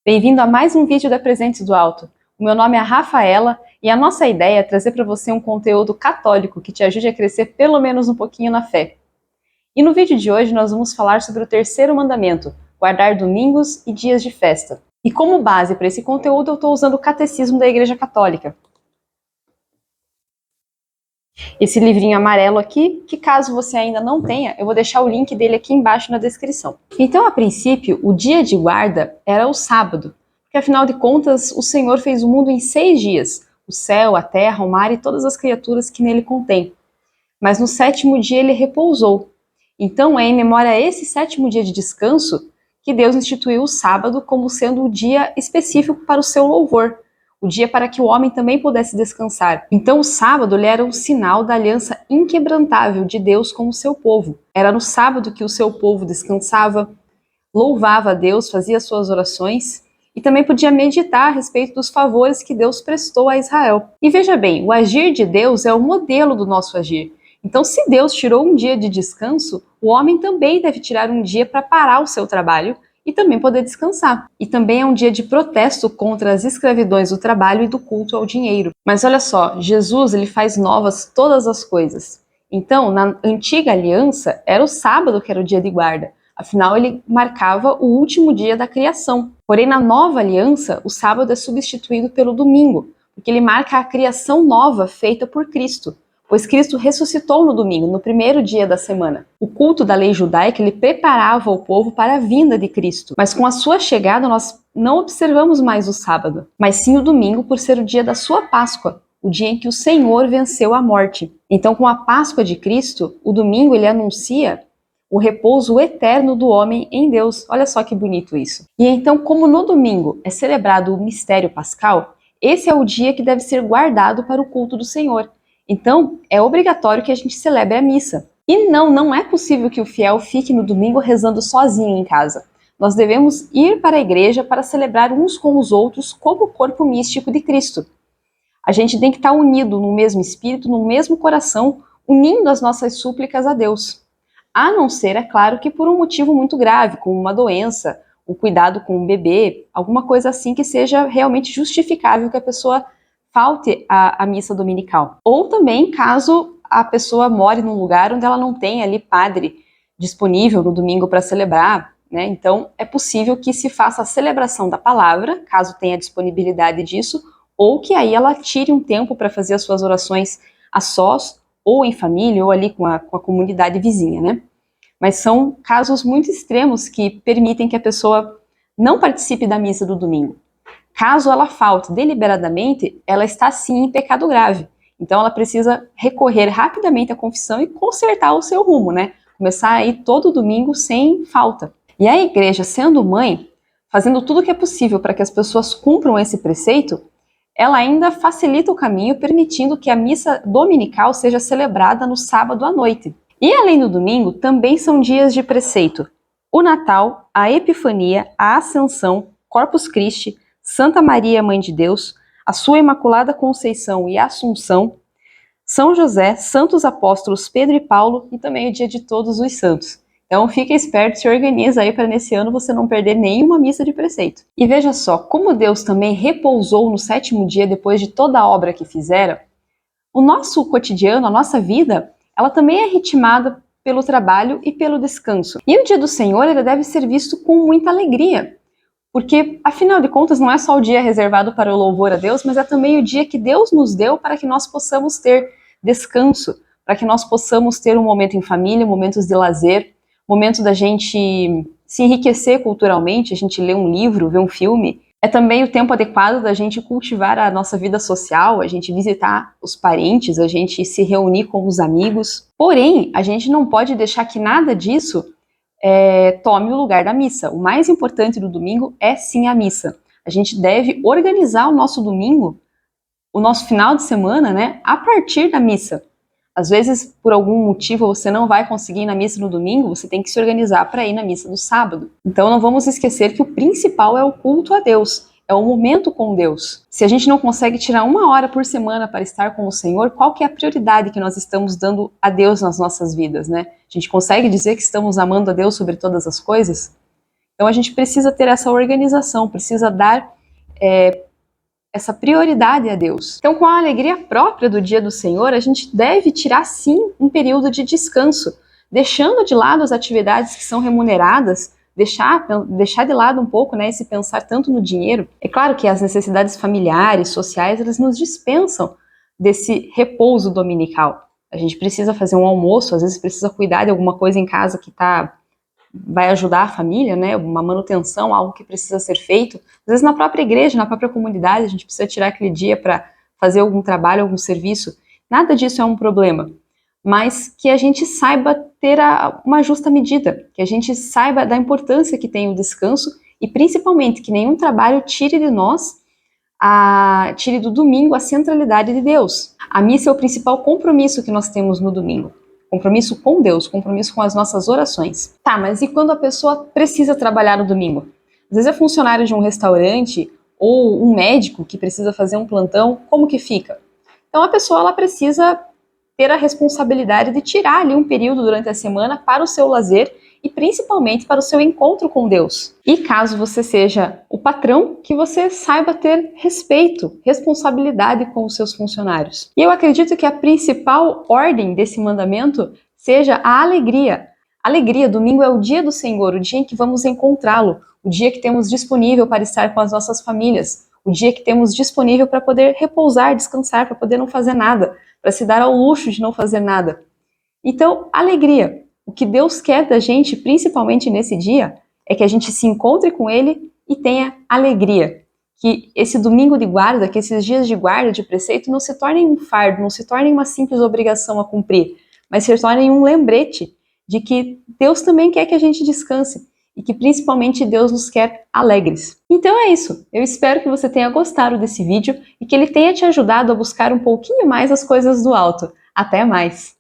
Bem-vindo a mais um vídeo da Presentes do Alto. O meu nome é Rafaela e a nossa ideia é trazer para você um conteúdo católico que te ajude a crescer pelo menos um pouquinho na fé. E no vídeo de hoje nós vamos falar sobre o terceiro mandamento, guardar domingos e dias de festa. E como base para esse conteúdo eu estou usando o Catecismo da Igreja Católica. Esse livrinho amarelo aqui, que caso você ainda não tenha, eu vou deixar o link dele aqui embaixo na descrição. Então, a princípio, o dia de guarda era o sábado, porque afinal de contas, o Senhor fez o mundo em 6 dias, o céu, a terra, o mar e todas as criaturas que nele contém. Mas no 7º dia ele repousou. Então, é em memória a esse 7º dia de descanso que Deus instituiu o sábado como sendo o dia específico para o seu louvor, o dia para que o homem também pudesse descansar. Então o sábado ele era um sinal da aliança inquebrantável de Deus com o seu povo. Era no sábado que o seu povo descansava, louvava a Deus, fazia suas orações e também podia meditar a respeito dos favores que Deus prestou a Israel. E veja bem, o agir de Deus é o modelo do nosso agir. Então, se Deus tirou um dia de descanso, o homem também deve tirar um dia para parar o seu trabalho e também poder descansar. E também é um dia de protesto contra as escravidões do trabalho e do culto ao dinheiro. Mas olha só, Jesus ele faz novas todas as coisas. Então, na antiga aliança, era o sábado que era o dia de guarda. Afinal, ele marcava o último dia da criação. Porém, na nova aliança, o sábado é substituído pelo domingo, porque ele marca a criação nova feita por Cristo. Pois Cristo ressuscitou no domingo, no primeiro dia da semana. O culto da lei judaica ele preparava o povo para a vinda de Cristo. Mas com a sua chegada, nós não observamos mais o sábado, mas sim o domingo por ser o dia da sua Páscoa, o dia em que o Senhor venceu a morte. Então, com a Páscoa de Cristo, o domingo ele anuncia o repouso eterno do homem em Deus. Olha só que bonito isso. E então, como no domingo é celebrado o mistério pascal, esse é o dia que deve ser guardado para o culto do Senhor. Então, é obrigatório que a gente celebre a missa. E não é possível que o fiel fique no domingo rezando sozinho em casa. Nós devemos ir para a igreja para celebrar uns com os outros como o corpo místico de Cristo. A gente tem que estar unido no mesmo espírito, no mesmo coração, unindo as nossas súplicas a Deus. A não ser, é claro, que por um motivo muito grave, como uma doença, o cuidado com um bebê, alguma coisa assim que seja realmente justificável que a pessoa falte a missa dominical. Ou também caso a pessoa more num lugar onde ela não tem ali padre disponível no domingo para celebrar, né? Então é possível que se faça a celebração da palavra, caso tenha disponibilidade disso, ou que aí ela tire um tempo para fazer as suas orações a sós, ou em família, ou ali com a comunidade vizinha, né? Mas são casos muito extremos que permitem que a pessoa não participe da missa do domingo. Caso ela falte deliberadamente, ela está sim em pecado grave. Então ela precisa recorrer rapidamente à confissão e consertar o seu rumo, né? Começar a ir todo domingo sem falta. E a igreja, sendo mãe, fazendo tudo o que é possível para que as pessoas cumpram esse preceito, ela ainda facilita o caminho, permitindo que a missa dominical seja celebrada no sábado à noite. E além do domingo, também são dias de preceito. O Natal, a Epifania, a Ascensão, Corpus Christi, Santa Maria, Mãe de Deus, a sua Imaculada Conceição e Assunção, São José, Santos Apóstolos Pedro e Paulo e também o dia de todos os santos. Então fica esperto, se organiza aí para nesse ano você não perder nenhuma missa de preceito. E veja só, como Deus também repousou no 7º dia depois de toda a obra que fizera, o nosso cotidiano, a nossa vida, ela também é ritmada pelo trabalho e pelo descanso. E o dia do Senhor ele deve ser visto com muita alegria. Porque, afinal de contas, não é só o dia reservado para o louvor a Deus, mas é também o dia que Deus nos deu para que nós possamos ter descanso, para que nós possamos ter um momento em família, momentos de lazer, momentos da gente se enriquecer culturalmente, a gente ler um livro, ver um filme. É também o tempo adequado da gente cultivar a nossa vida social, a gente visitar os parentes, a gente se reunir com os amigos. Porém, a gente não pode deixar que nada disso tome o lugar da missa. O mais importante do domingo é sim a missa. A gente deve organizar o nosso domingo, o nosso final de semana, né, a partir da missa. Às vezes, por algum motivo, você não vai conseguir ir na missa no domingo, você tem que se organizar para ir na missa no sábado. Então não vamos esquecer que o principal é o culto a Deus, é o momento com Deus. Se a gente não consegue tirar 1 hora por semana para estar com o Senhor, qual que é a prioridade que nós estamos dando a Deus nas nossas vidas, né? A gente consegue dizer que estamos amando a Deus sobre todas as coisas? Então a gente precisa ter essa organização, precisa dar essa prioridade a Deus. Então, com a alegria própria do dia do Senhor, a gente deve tirar sim um período de descanso, deixando de lado as atividades que são remuneradas, deixar de lado um pouco, né, esse pensar tanto no dinheiro. É claro que as necessidades familiares, sociais, elas nos dispensam desse repouso dominical. A gente precisa fazer um almoço, às vezes precisa cuidar de alguma coisa em casa que vai ajudar a família, né, uma manutenção, algo que precisa ser feito. Às vezes na própria igreja, na própria comunidade, a gente precisa tirar aquele dia para fazer algum trabalho, algum serviço. Nada disso é um problema, mas que a gente saiba ter uma justa medida, que a gente saiba da importância que tem o descanso e principalmente que nenhum trabalho tire de nós, tire do domingo a centralidade de Deus. A missa é o principal compromisso que nós temos no domingo. Compromisso com Deus, compromisso com as nossas orações. Tá, mas e quando a pessoa precisa trabalhar no domingo? Às vezes é funcionário de um restaurante ou um médico que precisa fazer um plantão, como que fica? Então a pessoa ela precisa ter a responsabilidade de tirar ali um período durante a semana para o seu lazer e principalmente para o seu encontro com Deus. E caso você seja o patrão, que você saiba ter respeito, responsabilidade com os seus funcionários. E eu acredito que a principal ordem desse mandamento seja a alegria. Alegria, domingo é o dia do Senhor, o dia em que vamos encontrá-lo, o dia que temos disponível para estar com as nossas famílias, o dia que temos disponível para poder repousar, descansar, para poder não fazer nada, para se dar ao luxo de não fazer nada. Então, alegria. O que Deus quer da gente, principalmente nesse dia, é que a gente se encontre com Ele e tenha alegria. Que esse domingo de guarda, que esses dias de guarda, de preceito, não se tornem um fardo, não se tornem uma simples obrigação a cumprir, mas se tornem um lembrete de que Deus também quer que a gente descanse e que principalmente Deus nos quer alegres. Então é isso. Eu espero que você tenha gostado desse vídeo e que ele tenha te ajudado a buscar um pouquinho mais as coisas do alto. Até mais!